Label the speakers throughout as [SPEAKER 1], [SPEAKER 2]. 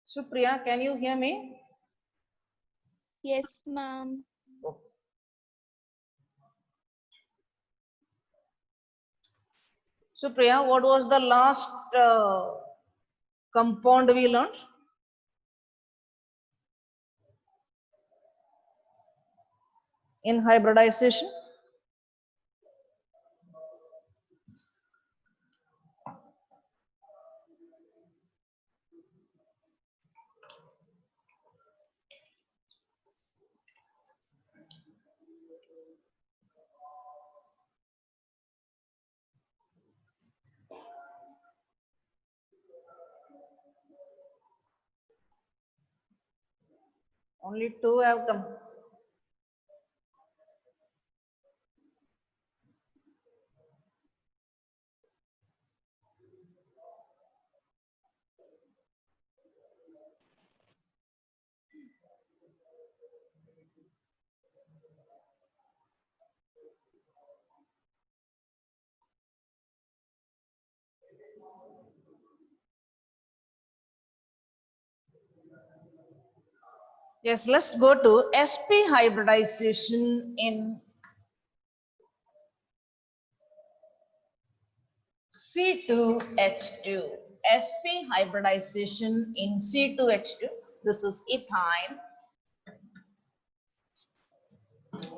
[SPEAKER 1] Supriya, can you hear me?
[SPEAKER 2] Yes, ma'am.
[SPEAKER 1] Oh. Supriya, what was the last compound we learned? In hybridization? Only two have come. Yes, let's go to sp hybridization in C2H2. sp hybridization in C2H2. This is ethine.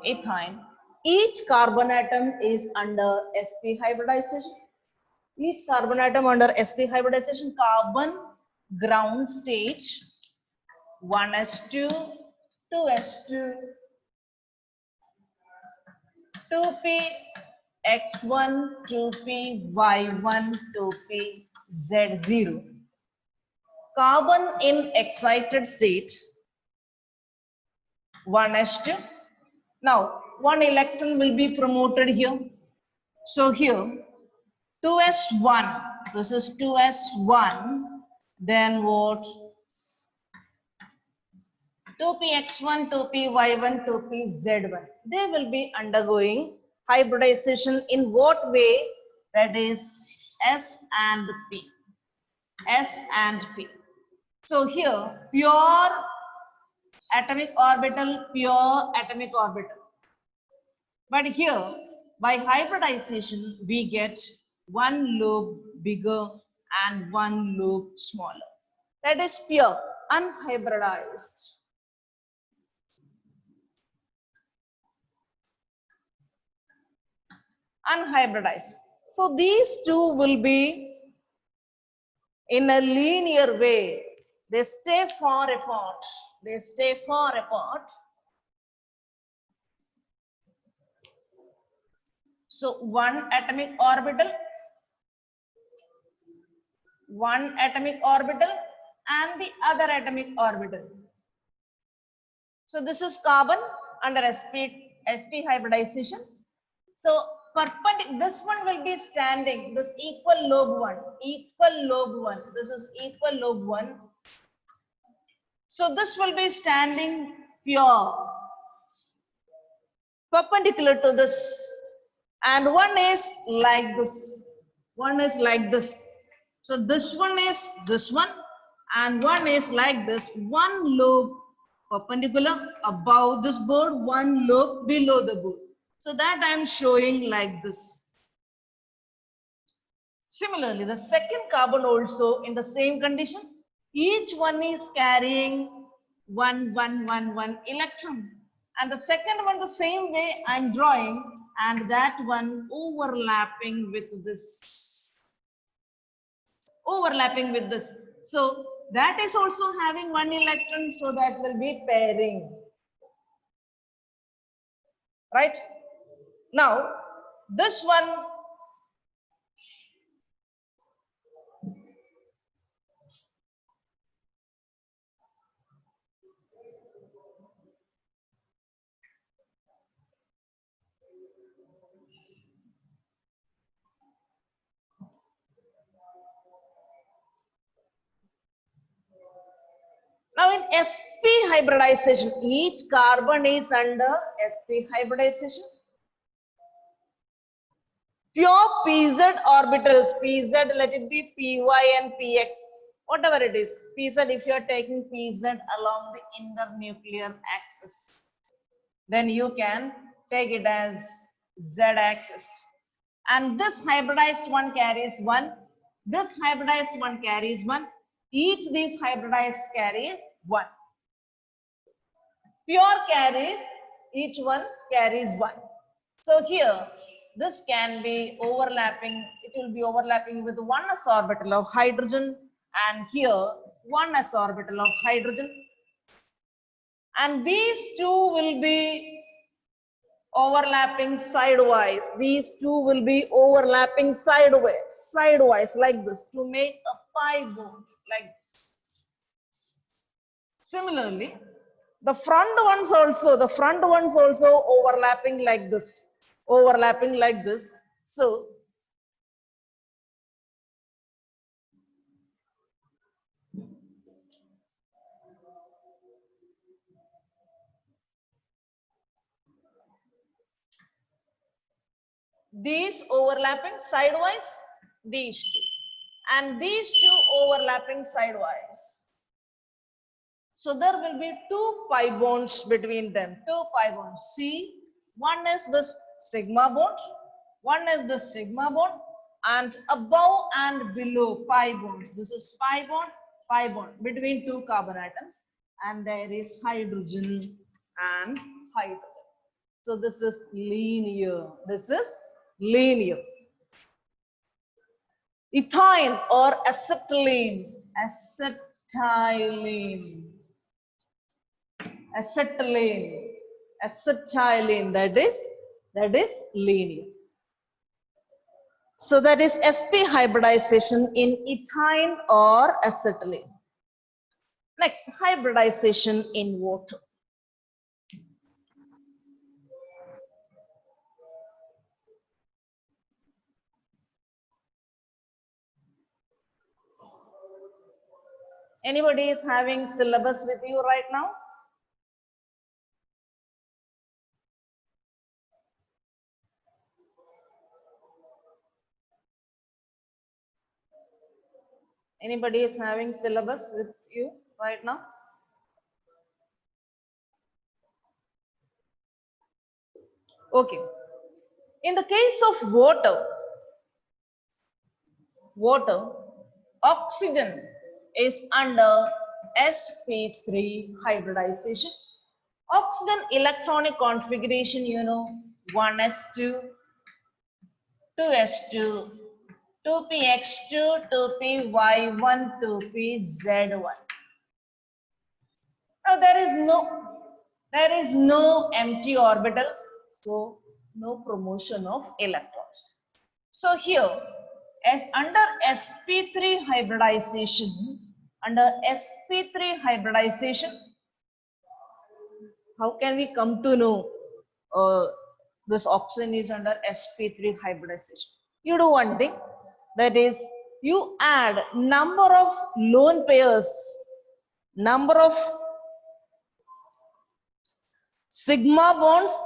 [SPEAKER 1] Ethine. Each carbon atom is under sp hybridization. Each carbon atom under sp hybridization, carbon ground stage, 1s2, 2s2, 2p, x1, 2p, y1, 2p, z0. Carbon in excited state, 1s2. Now, one electron will be promoted here. So here, 2s1, this is 2s1, then what? 2px1, 2py1, 2pz1. They will be undergoing hybridization in what way? That is S and P. S and P. So here, pure atomic orbital, pure atomic orbital. But here, by hybridization, we get one lobe bigger and one lobe smaller. That is pure, unhybridized. Unhybridized. So these two will be in a linear way. They stay far apart. They stay far apart. So one atomic orbital and the other atomic orbital. So this is carbon under sp hybridization. So this one will be standing, this equal lobe one, this is equal lobe one. So this will be standing pure, perpendicular to this, and one is like this, one is like this. So this one is this one, and one is like this, one lobe perpendicular above this board, one lobe below the board. So that I am showing like this. Similarly, the second carbon also in the same condition, each one is carrying one electron, and the second one the same way I am drawing, and that one overlapping with this. Overlapping with this. So that is also having one electron, so that will be pairing. Right? Now, this one now in sp hybridization, each carbon is under sp hybridization. Pure pz orbitals, pz let it be py and px whatever it is, pz, if you are taking pz along the internuclear axis, then you can take it as z axis. And this hybridized one carries 1, this hybridized one carries 1, each these hybridized carries 1. Pure carries, each one carries 1. So here, this can be overlapping, it will be overlapping with 1s orbital of hydrogen, and here 1s orbital of hydrogen. And these two will be overlapping sidewise. These two will be overlapping sidewise like this to make a pi bond like this. Similarly, the front ones also overlapping like this, So these overlapping sidewise, these two, and these two overlapping sidewise. So there will be 2 pi bonds between them, 2 pi bonds. See, one is this sigma bond, one is this sigma bond, and above and below pi bonds. This is pi bond between 2 carbon atoms, and there is hydrogen and hydrogen. So this is linear. Ethyne or acetylene, acetylene, that is linear. So that is sp hybridization in ethyne or acetylene. Next, hybridization in water. Anybody is having syllabus with you right now? Anybody is having syllabus with you right now? Okay. In the case of water, oxygen is under sp3 hybridization. Oxygen electronic configuration, 1s2, 2s2, 2px2, 2py1, 2pz1. Now there is no empty orbitals, so no promotion of electrons. So here, as under sp3 hybridization, how can we come to know this oxygen is under sp3 hybridization? You do one thing, that is you add number of lone pairs, number of sigma bonds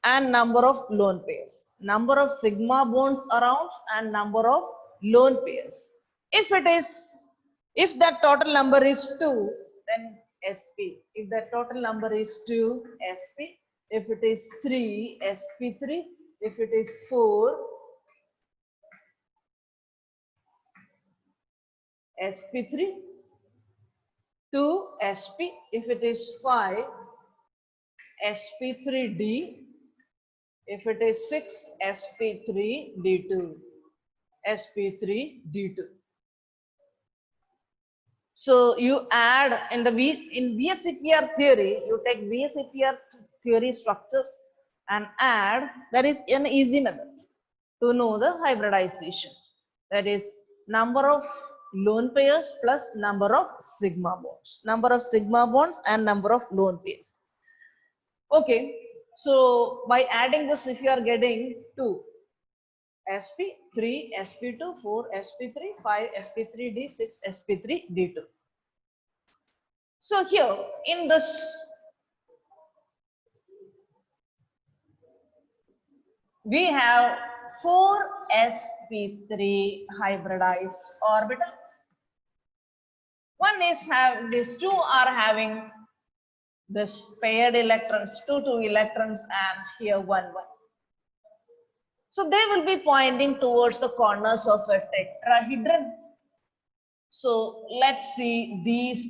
[SPEAKER 1] and number of lone pairs. Number of sigma bonds around and number of lone pairs. If that total number is 2, then sp. If that total number is 2, sp. If it is 3, sp3. If it is 4, sp3. 2, sp. If it is 5, sp3d. If it is 6, sp3d2. sp3d2. So you add in VSEPR theory, you take VSEPR theory structures and add. That is an easy method to know the hybridization. That is number of lone pairs plus number of sigma bonds. Number of sigma bonds and number of lone pairs. Okay. So by adding this, if you are getting 2, sp3, sp2, 4, sp3, 5, sp3d, 6, sp3d2. So here in this, we have 4 sp3 hybridized orbital. One is have these two are having this paired electrons, two electrons, and here one. So they will be pointing towards the corners of a tetrahedron. So let's see these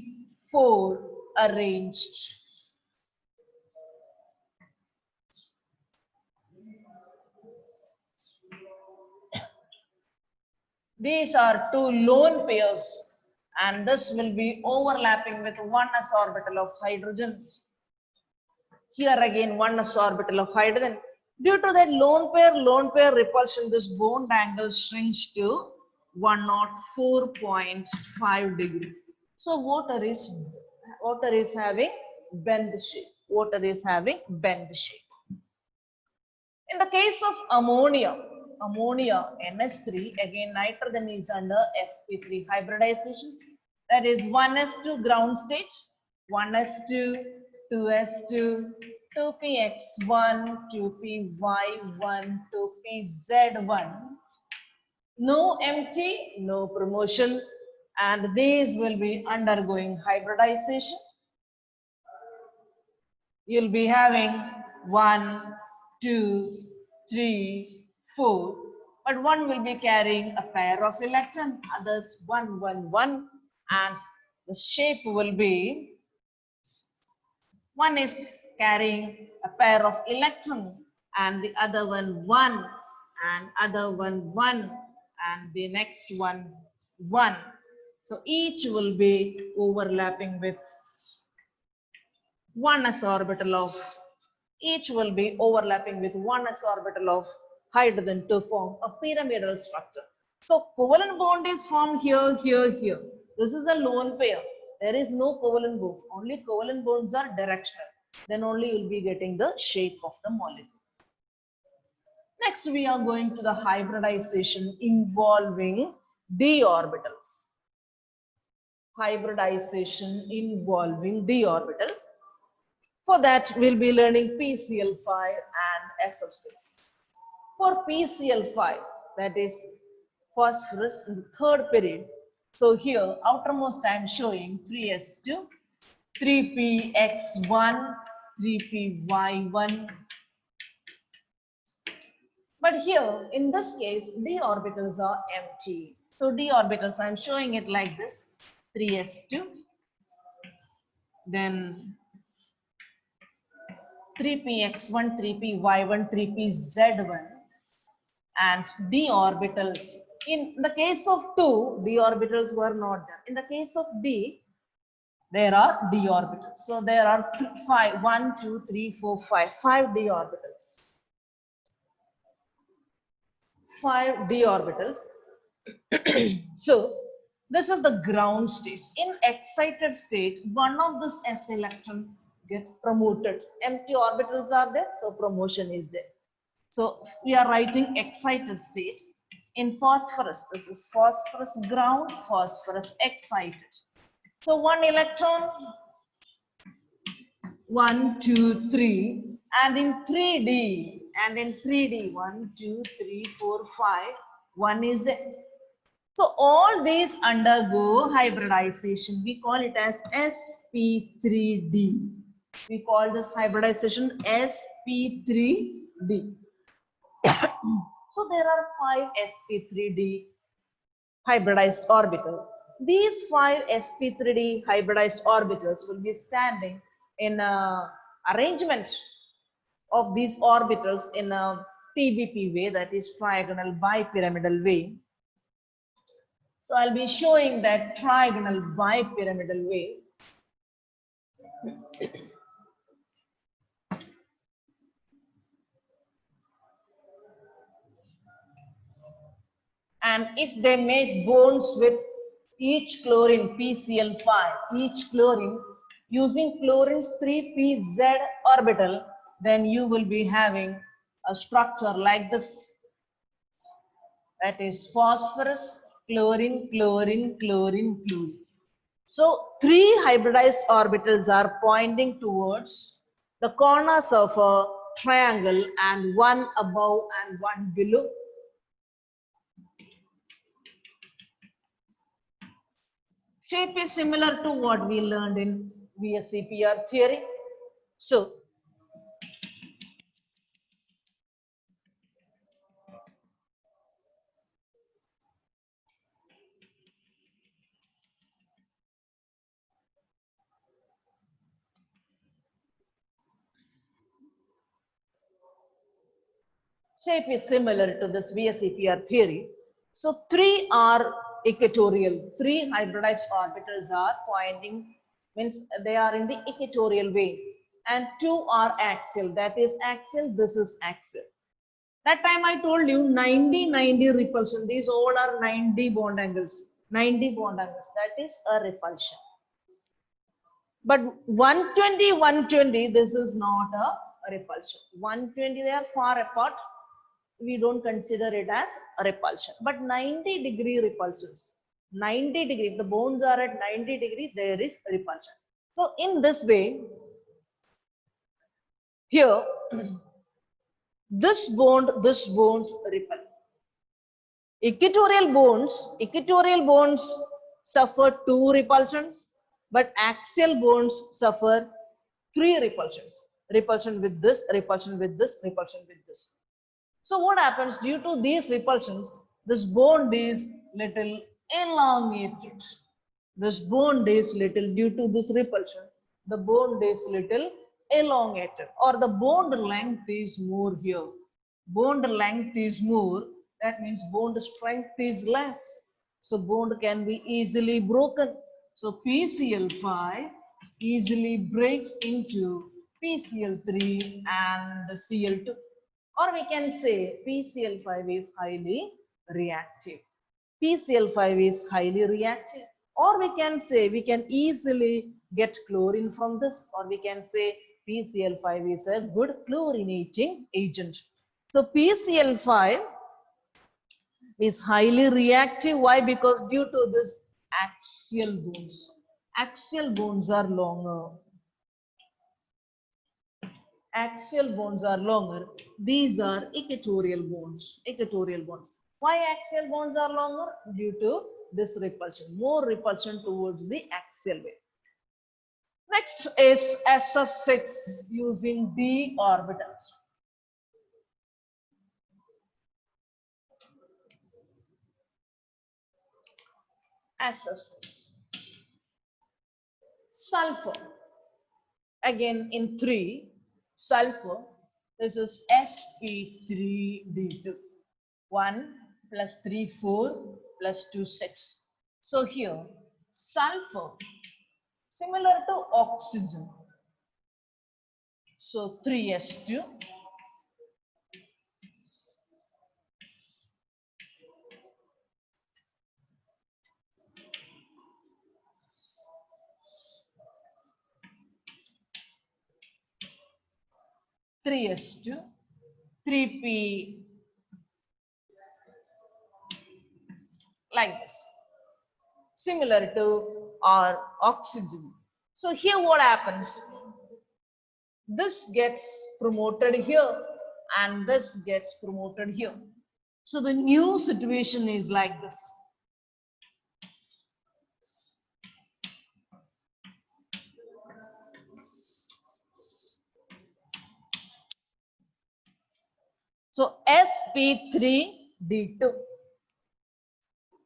[SPEAKER 1] four arranged. These are two lone pairs, and this will be overlapping with one s orbital of hydrogen. Here again one s orbital of hydrogen. Due to that lone pair repulsion, this bond angle shrinks to 104.5 degree. So water is having bend shape. Water is having bend shape. In the case of ammonia NH3, again nitrogen is under sp3 hybridization. That is 1s2 ground state, 1s2, 2s2, 2px1, 2py1, 2pz1. No MT, no promotion, and these will be undergoing hybridization. You'll be having 1, 2, 3, 4, but one will be carrying a pair of electron, others 1, 1, 1, and the shape will be one is carrying a pair of electron and the other one 1 and other one 1 and the next one 1. So each will be overlapping with one s orbital of each will be overlapping with one s orbital of hydrogen to form a pyramidal structure. So covalent bond is formed here, here, here. This is a lone pair. There is no covalent bond. Only covalent bonds are directional. Then only you will be getting the shape of the molecule. Next, we are going to the hybridization involving d orbitals. Hybridization involving d orbitals. For that, we'll be learning PCl5 and SF6. For PCl5, that is phosphorus in the third period. So here, outermost I am showing 3s2, 3px1, 3py1. But here, in this case, d orbitals are empty. So d orbitals, I am showing it like this, 3s2, then 3px1, 3py1, 3pz1, and d orbitals. In the case of 2, d orbitals were not there. In the case of d, there are d orbitals. So there are 5, 1, 2, 3, 4, 5, 5 d orbitals. 5 d orbitals. So this is the ground state. In excited state, one of this s electron gets promoted. Empty orbitals are there, so promotion is there. So we are writing excited state. In phosphorus, this is phosphorus ground, phosphorus excited. So one electron, 1, 2, 3, and in 3D, 1, 2, 3, 4, 5, 1 is there. So all these undergo hybridization. We call it as sp3d. We call this hybridization sp3d. So there are 5 sp3d hybridized orbitals. These 5 sp3d hybridized orbitals will be standing in a arrangement of these orbitals in a TBP way, that is trigonal bipyramidal way. So I'll be showing that trigonal bipyramidal way. And if they make bonds with each chlorine PCl5, each chlorine using chlorine's 3pz orbital, then you will be having a structure like this. That is phosphorus, chlorine, chlorine, chlorine, chlorine. So 3 hybridized orbitals are pointing towards the corners of a triangle, and one above and one below. Shape is similar to what we learned in VSCPR theory. So, shape is similar to this VSCPR theory. So, three are equatorial. Three hybridized orbitals are pointing, means they are in the equatorial way, and two are axial. That is axial, this is axial. That time I told you 90-90 repulsion. These all are 90 bond angles. 90 bond angles. That is a repulsion. But 120-120, this is not a repulsion. 120, they are far apart. We don't consider it as a repulsion. But 90-degree repulsions. 90-degree, if the bonds are at 90-degree, there is repulsion. So in this way, here, this bond repel. Equatorial bonds suffer 2 repulsions, but axial bonds suffer 3 repulsions. Repulsion with this, repulsion with this, repulsion with this. So what happens due to these repulsions? This bond is little elongated. This bond is little due to this repulsion. The bond is little elongated, or the bond length is more here. Bond length is more. That means bond strength is less. So bond can be easily broken. So PCl5 easily breaks into PCl3 and Cl2. Or we can say PCl5 is highly reactive. PCl5 is highly reactive. Or we can say we can easily get chlorine from this. Or we can say PCl5 is a good chlorinating agent. So PCl5 is highly reactive. Why? Because due to this axial bonds. Axial bonds are longer. Axial bonds are longer. These are equatorial bonds. Equatorial bonds. Why axial bonds are longer? Due to this repulsion. More repulsion towards the axial way. Next is SF6 using d orbitals. SF6. Sulfur. Again in 3. Sulfur. This is sp3d2. 1 plus 3, 4 plus 2, 6. So here, sulfur, similar to oxygen. So 3s2. 3s2. 3p, like this. Similar to our oxygen. So here what happens? This gets promoted here and this gets promoted here. So the new situation is like this. So sp3d2.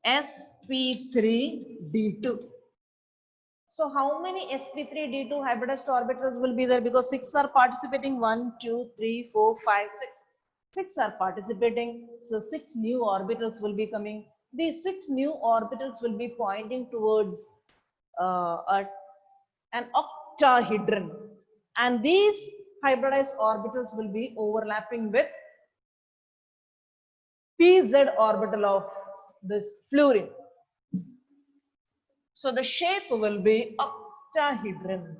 [SPEAKER 1] sp3d2. So how many sp3d2 hybridized orbitals will be there? Because 6 are participating. 1, 2, 3, 4, 5, 6. 6 are participating. So 6 new orbitals will be coming. These 6 new orbitals will be pointing towards an octahedron. And these hybridized orbitals will be overlapping with pz orbital of this fluorine. So the shape will be octahedron.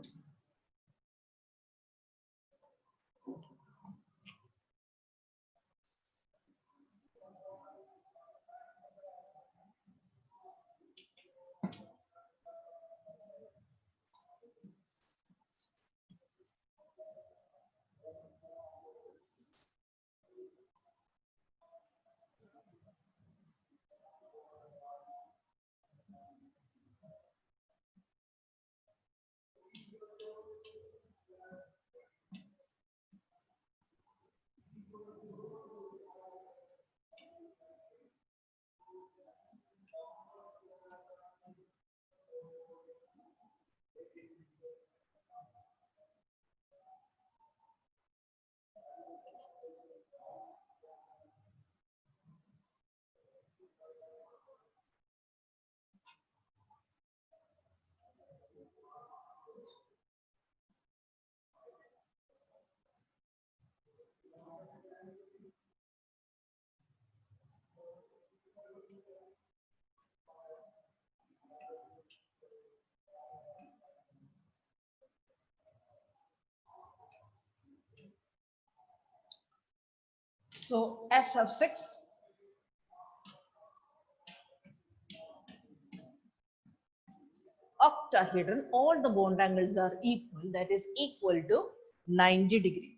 [SPEAKER 1] So S of 6 octahedron, all the bond angles are equal, that is equal to 90 degree.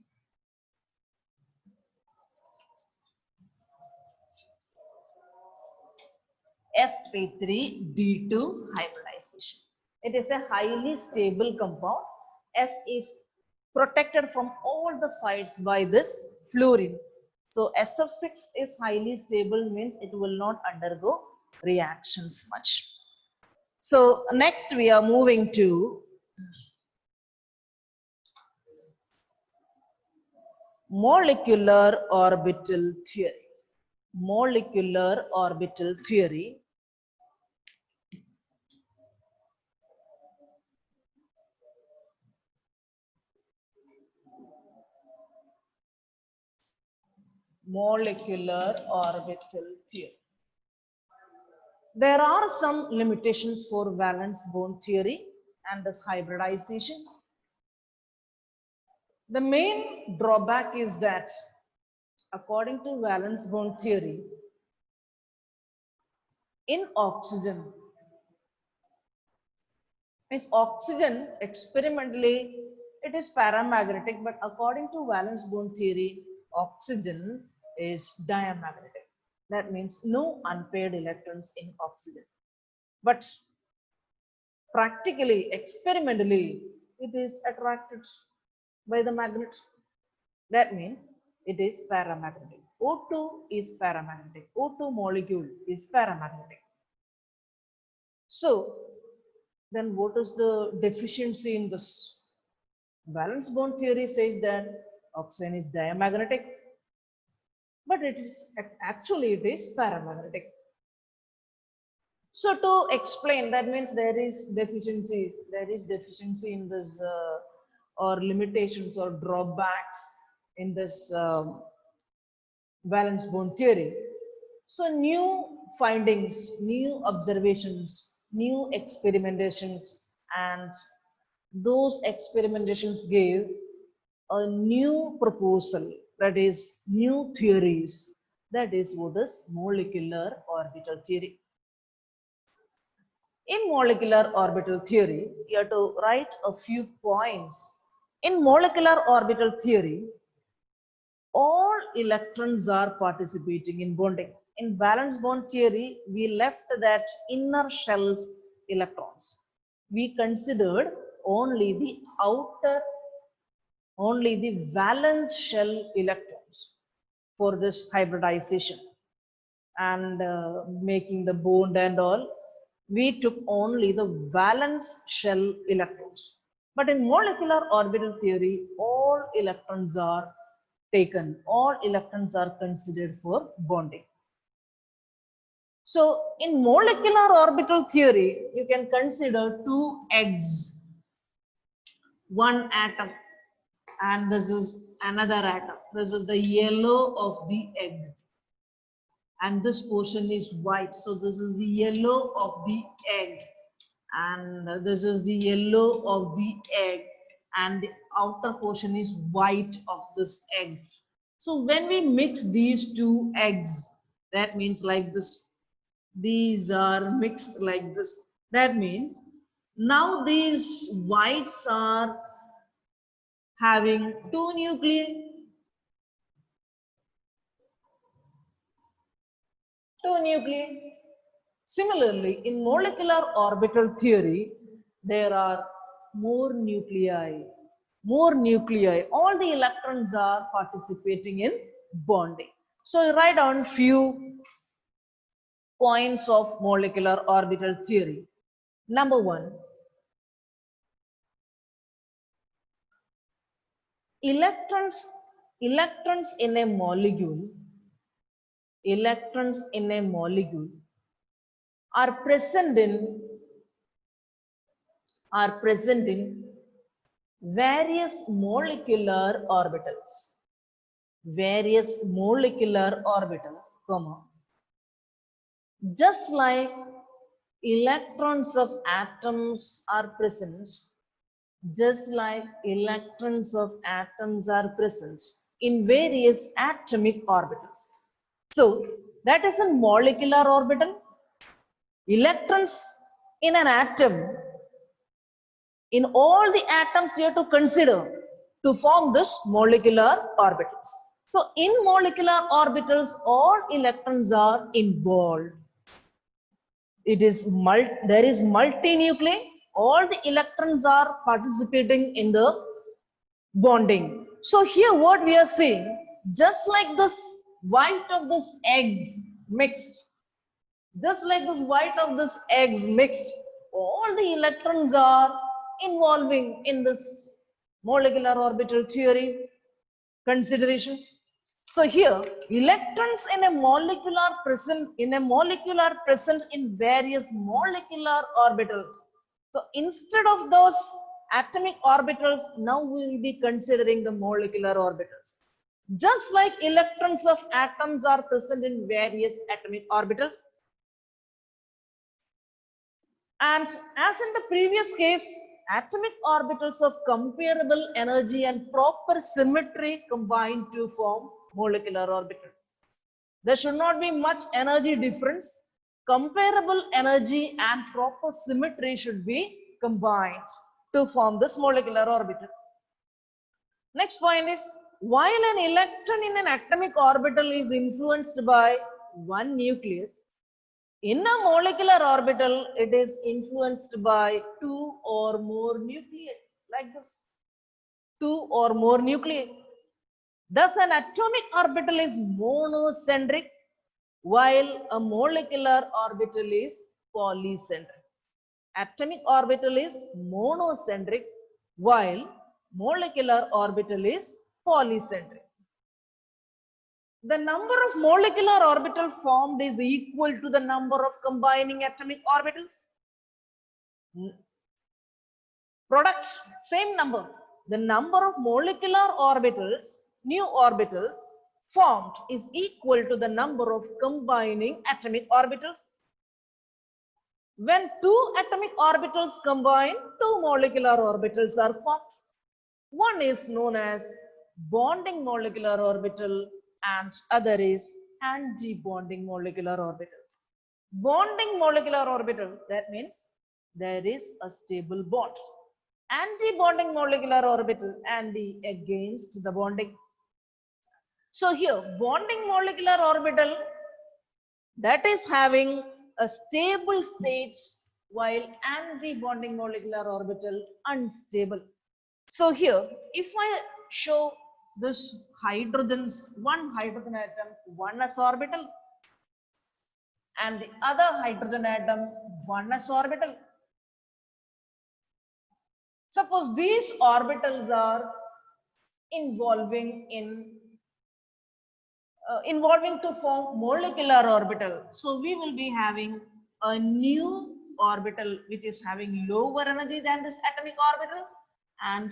[SPEAKER 1] sp3d2 hybridization. It is a highly stable compound. S is protected from all the sides by this fluorine. So S of 6 is highly stable, means it will not undergo reactions much. So next we are moving to molecular orbital theory. Molecular orbital theory. Molecular orbital theory. There are some limitations for valence bond theory and this hybridization. The main drawback is that according to valence bond theory, in oxygen, means oxygen experimentally it is paramagnetic, but according to valence bond theory, oxygen is diamagnetic. That means no unpaired electrons in oxygen. But practically, experimentally, it is attracted by the magnet. That means it is paramagnetic. O2 is paramagnetic. O2 molecule is paramagnetic. So, then what is the deficiency in this? Valence bond theory says that oxygen is diamagnetic, but it is actually it is paramagnetic. So to explain, that means there is deficiency in this or limitations or drawbacks in this valence bond theory. So new findings, new observations, new experimentations, and those experimentations gave a new proposal, that is new theories. That is what is molecular orbital theory. In molecular orbital theory, you have to write a few points. In molecular orbital theory, all electrons are participating in bonding. In valence bond theory, we left that inner shell's electrons. We considered only the outer, only the valence shell electrons for this hybridization and making the bond and all. We took only the valence shell electrons. But in molecular orbital theory, all electrons are taken, all electrons are considered for bonding. So in molecular orbital theory, you can consider two eggs, one atom, and this is another atom. This is the yellow of the egg. And this portion is white. So this is the yellow of the egg. And this is the yellow of the egg. And the outer portion is white of this egg. So when we mix these two eggs, that means like this. These are mixed like this. That means now these whites are having two nuclei. Similarly, in molecular orbital theory, there are more nuclei. All the electrons are participating in bonding. So write down few points of molecular orbital theory. Number one, Electrons, electrons in a molecule, electrons in a molecule are present in various molecular orbitals, comma, just like electrons of atoms are present, in various atomic orbitals. So that is a molecular orbital. Electrons in an atom, in all the atoms you have to consider to form this molecular orbitals. So in molecular orbitals, all electrons are involved. There is multinuclei. All the electrons are participating in the bonding. So here what we are seeing, just like this white of this eggs mixed, all the electrons are involving in this molecular orbital theory considerations. So here, electrons in a molecular present in various molecular orbitals. So instead of those atomic orbitals, now we will be considering the molecular orbitals. Just like electrons of atoms are present in various atomic orbitals. And as in the previous case, atomic orbitals of comparable energy and proper symmetry combine to form molecular orbital. There should not be much energy difference. Comparable energy and proper symmetry should be combined to form this molecular orbital. Next point is, while an electron in an atomic orbital is influenced by one nucleus, in a molecular orbital, it is influenced by two or more nuclei, like this, two or more nuclei. Thus, an atomic orbital is monocentric, while a molecular orbital is polycentric. Atomic orbital is monocentric, while molecular orbital is polycentric. The number of molecular orbital formed is equal to the number of combining atomic orbitals. Product, same number. The number of molecular orbitals, new orbitals formed is equal to the number of combining atomic orbitals. When two atomic orbitals combine, two molecular orbitals are formed. One is known as bonding molecular orbital and other is anti-bonding molecular orbital. Bonding molecular orbital, that means there is a stable bond. Anti-bonding molecular orbital, anti against the bonding. So here, bonding molecular orbital, that is having a stable state, while anti-bonding molecular orbital unstable. So here, if I show this hydrogens, one hydrogen atom, one s orbital, and the other hydrogen atom, one s orbital. Suppose these orbitals are involving to form molecular orbital. So we will be having a new orbital which is having lower energy than this atomic orbital and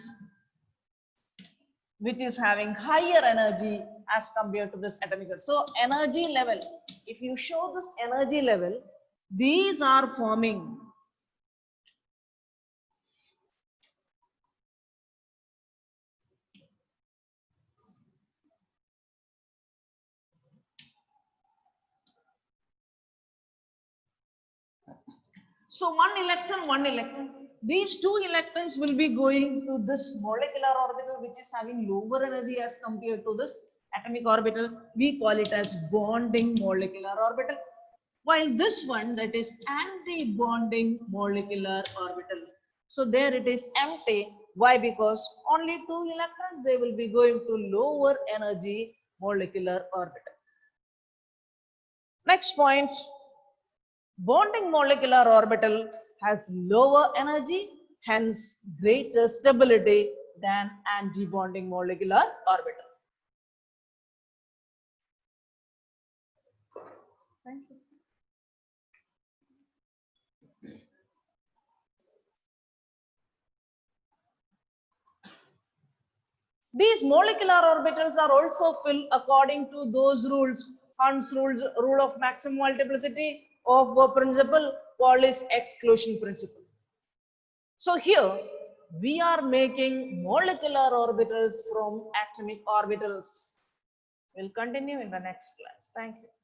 [SPEAKER 1] which is having higher energy as compared to this atomic orbital. So energy level, if you show this energy level, these are forming so one electron. These two electrons will be going to this molecular orbital which is having lower energy as compared to this atomic orbital. We call it as bonding molecular orbital. While this one, that is anti-bonding molecular orbital. So there it is empty. Why? Because only two electrons, they will be going to lower energy molecular orbital. Next point. Bonding molecular orbital has lower energy, hence greater stability, than antibonding molecular orbital. Thank you. These molecular orbitals are also filled according to those rules, Hund's rules, rule of maximum multiplicity, of Bohr principle, Pauli's exclusion principle. So here we are making molecular orbitals from atomic orbitals. We'll continue in the next class. Thank you.